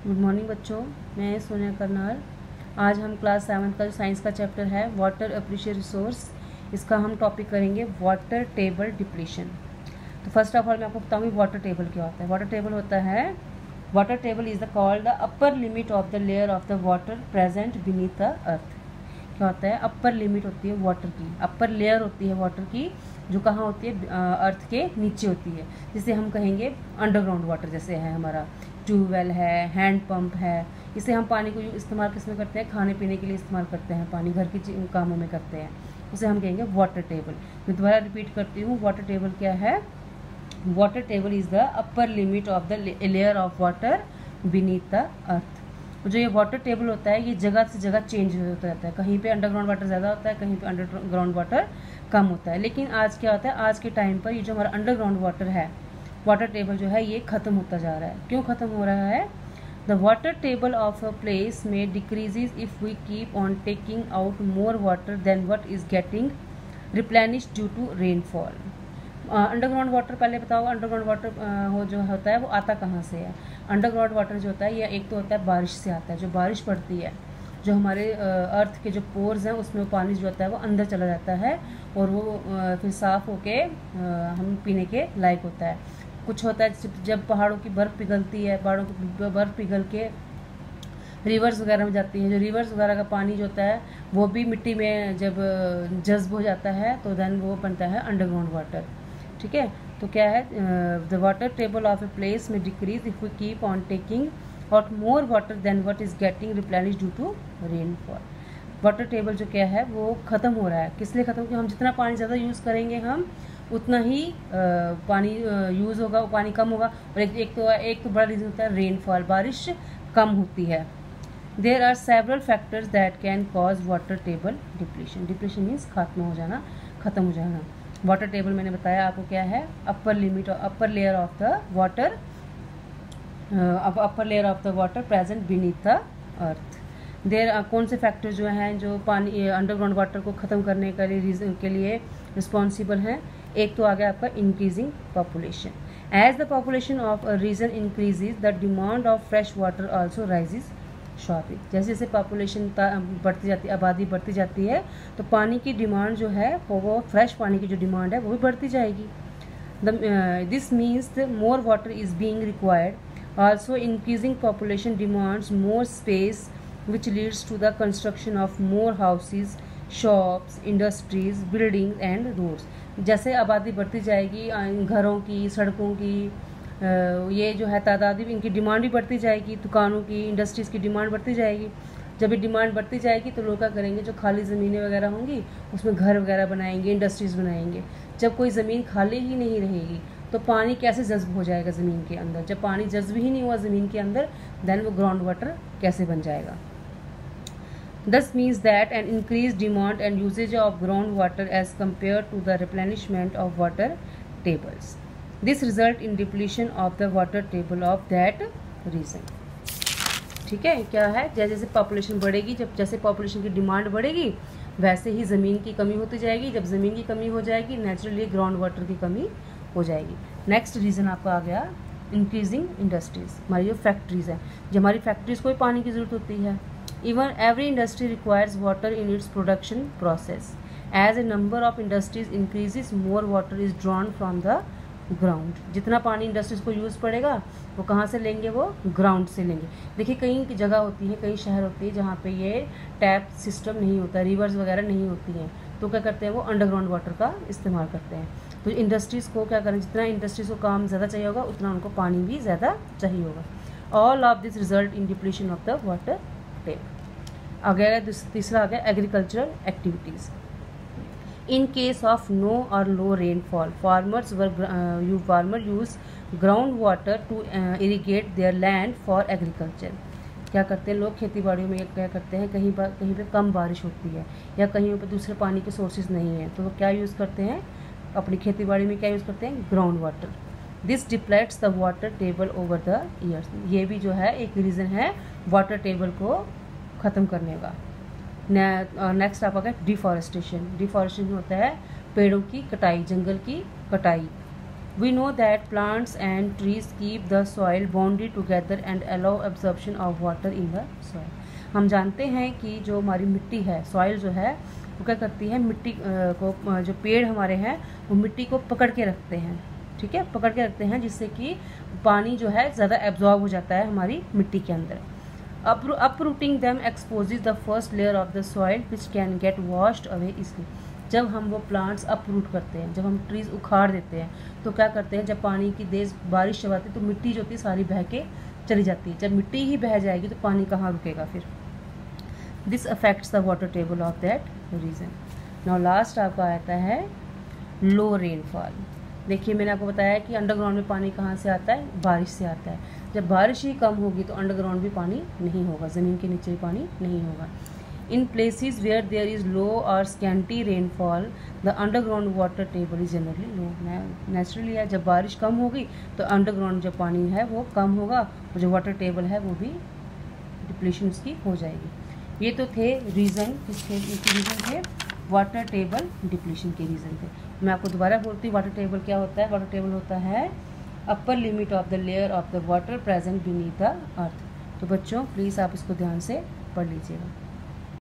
Good morning बच्चों, मैं सोनिया करनाल। आज हम क्लास 7 का जो साइंस का चैप्टर है वाटर अप्रिशिएट रिसोर्स, इसका हम टॉपिक करेंगे वाटर टेबल डिप्लीशन। तो फर्स्ट ऑफ ऑल मैं आपको बताऊंगी वाटर टेबल क्या होता है। वाटर टेबल होता है, water table is the called the upper limit of the layer of the water present beneath the अर्थ। क्या होता है? अपर लिमिट होती है वाटर की, अपर लेयर होती है वाटर की जो कहाँ होती है? अर्थ के नीचे होती है, जिसे हम कहेंगे अंडरग्राउंड वाटर। जैसे है हमारा ट्यूबवेल है, हैंड पंप है, इसे हम पानी को इस्तेमाल किस में करते हैं? खाने पीने के लिए इस्तेमाल करते हैं, पानी घर के कामों में करते हैं, उसे हम कहेंगे वाटर टेबल। मैं दोबारा रिपीट करती हूँ, वाटर टेबल क्या है? Water table is the upper limit of the layer of water beneath the अर्थ। जो ये वाटर टेबल होता है ये जगह से जगह चेंज होता रहता है, कहीं पे अंडरग्राउंड वाटर ज़्यादा होता है, कहीं पे अंडरग्राउंड वाटर कम होता है। लेकिन आज क्या होता है, आज के टाइम पर ये जो हमारा अंडरग्राउंड वाटर है, वाटर टेबल जो है ये ख़त्म होता जा रहा है। क्यों ख़त्म हो रहा है? The water table of a place में decreases if we keep on taking out more water then what is getting replenished due to rainfall. Underground water पहले बताओ, अंडरग्राउंड वाटर हो जो होता है वो आता कहाँ से है? अंडरग्राउंड वाटर जो होता है ये एक तो होता है बारिश से आता है। जो बारिश पड़ती है, जो हमारे अर्थ के जो पोर्स हैं उसमें वो पानी जो होता है वो अंदर चला जाता है और वो फिर साफ़ होके हम पीने के लायक होता है। कुछ होता है जब पहाड़ों की बर्फ़ पिघलती है, पहाड़ों की बर्फ़ पिघल के रिवर्स वगैरह में जाती है, जो रिवर्स वगैरह का पानी जो होता है वो भी मिट्टी में जब जज्ब हो जाता है तो देन वो बनता है अंडरग्राउंड वाटर। ठीक है, तो क्या है? The water table of a place में decrease if we keep on taking out more water then what is getting replenished due to rainfall. Water table जो क्या है वो ख़त्म हो रहा है। किस लिए ख़त्म? कि हम जितना पानी ज़्यादा यूज़ करेंगे हम उतना ही पानी यूज़ होगा, पानी कम होगा। और एक तो बड़ा रीज़न होता है रेनफॉल, बारिश कम होती है। There are several factors that can cause water table depletion. Depletion means खत्म हो जाना, ख़त्म हो जाना। वाटर टेबल मैंने बताया आपको क्या है? Upper limit, upper layer of the water, upper layer of the water present beneath the earth. There कौन से फैक्टर जो हैं जो पानी अंडरग्राउंड वाटर को ख़त्म करने के लिए रीजन के लिए रिस्पॉन्सिबल हैं? एक तो आ गया आपका increasing population. As the population of a region increases the demand of fresh water also rises shortly. जैसे जैसे पॉपुलेशन बढ़ती जाती है, आबादी बढ़ती जाती है, तो पानी की डिमांड जो है वो फ्रेश पानी की जो डिमांड है वो भी बढ़ती जाएगी। This means the more water is being required. Also increasing population demands more space which leads to the construction of more houses, shops, industries, buildings and roads। जैसे आबादी बढ़ती जाएगी, घरों की, सड़कों की, ये जो है तादाद भी, इनकी डिमांड भी बढ़ती जाएगी, दुकानों की, इंडस्ट्रीज़ की डिमांड बढ़ती जाएगी। जब ये डिमांड बढ़ती जाएगी तो लोग क्या करेंगे? जो खाली ज़मीनें वगैरह होंगी उसमें घर वगैरह बनाएंगे, इंडस्ट्रीज़ बनाएंगे। जब कोई ज़मीन खाली ही नहीं रहेगी तो पानी कैसे जज्ब हो जाएगा ज़मीन के अंदर? जब पानी जज्ब ही नहीं हुआ ज़मीन के अंदर, देन वो ग्राउंड वाटर कैसे बन जाएगा? This means that an increased demand and usage of groundwater as compared to the replenishment of water tables. This result in depletion of the water table of that reason. ठीक है, क्या है? जैसे जैसे population बढ़ेगी, जब जैसे पॉपुलेशन की डिमांड बढ़ेगी वैसे ही ज़मीन की कमी होती जाएगी। जब ज़मीन की कमी हो जाएगी नेचुरली ग्राउंड वाटर की कमी हो जाएगी। नेक्स्ट रीज़न आपका आ गया इंक्रीजिंग इंडस्ट्रीज़। हमारी जो फैक्ट्रीज़ हैं, जो हमारी फैक्ट्रीज़ को भी पानी की ज़रूरत होती है। Even every industry requires water in its production process. As a number of industries increases, more water is drawn from the ground. जितना पानी इंडस्ट्रीज को यूज़ पड़ेगा वो कहाँ से लेंगे? वो ग्राउंड से लेंगे। देखिए कई जगह होती है, कई शहर होती है जहाँ पे ये टैप सिस्टम नहीं होता, रिवर्स वगैरह नहीं होती हैं, तो क्या करते हैं? वो अंडरग्राउंड वाटर का इस्तेमाल करते हैं। तो इंडस्ट्रीज़ को क्या करें? जितना इंडस्ट्रीज को काम ज़्यादा चाहिए होगा उतना उनको पानी भी ज़्यादा चाहिए होगा। All of this result in depletion of the water table. आ गया तीसरा आ गया agricultural activities. In case of no और low rainfall farmer use ground water to irrigate their land for agriculture. क्या करते हैं लोग? खेती बाड़ी में क्या करते हैं? कहीं पे कम बारिश होती है या कहीं पर दूसरे पानी के सोर्सेज नहीं हैं, तो वो क्या यूज़ करते हैं? अपनी खेती बाड़ी में क्या यूज़ करते हैं? Ground water. This depletes the water table over the years. ये भी जो है एक रीज़न है वाटर टेबल को ख़त्म करने का। नेक्स्ट आप आ गया डिफॉरेस्टेशन। डिफॉरेस्टेशन होता है पेड़ों की कटाई, जंगल की कटाई। We know that plants and trees keep the soil bonded together and allow absorption of water in the soil. हम जानते हैं कि जो हमारी मिट्टी है, सॉइल जो है वो क्या करती है, मिट्टी को, जो पेड़ हमारे हैं वो मिट्टी को पकड़ के रखते हैं, ठीक है, पकड़ के रखते हैं, जिससे कि पानी जो है ज़्यादा एब्जॉर्ब हो जाता है हमारी मिट्टी के अंदर। uprooting them exposes the first layer of the soil which can get washed away easily। जब हम वो प्लांट्स अपरूट करते हैं, जब हम ट्रीज उखाड़ देते हैं, तो क्या करते हैं, जब पानी की तेज बारिश जब आती है तो मिट्टी जो होती है सारी बह के चली जाती है। जब मिट्टी ही बह जाएगी तो पानी कहाँ रुकेगा फिर। This affects the water table of that region. Now last आपका आता है लो रेनफॉल। देखिए मैंने आपको बताया कि अंडरग्राउंड में पानी कहाँ से आता है, बारिश से आता है। जब बारिश ही कम होगी तो अंडरग्राउंड भी पानी नहीं होगा, ज़मीन के नीचे भी पानी नहीं होगा। In places where there is low और scanty rainfall the underground water table is generally low. Naturally है, जब बारिश कम होगी तो अंडरग्राउंड जो पानी है वो कम होगा और जो वाटर टेबल है वो भी डिप्लीशन उसकी हो जाएगी। ये तो थे रीज़न, किसके रीज़न थे, वाटर टेबल डिप्लीशन के रीज़न थे। मैं आपको दोबारा बोलती हूँ, वाटर टेबल क्या होता है। वाटर टेबल होता है upper limit of the layer of the water present beneath the अर्थ। तो बच्चों प्लीज़ आप इसको ध्यान से पढ़ लीजिएगा।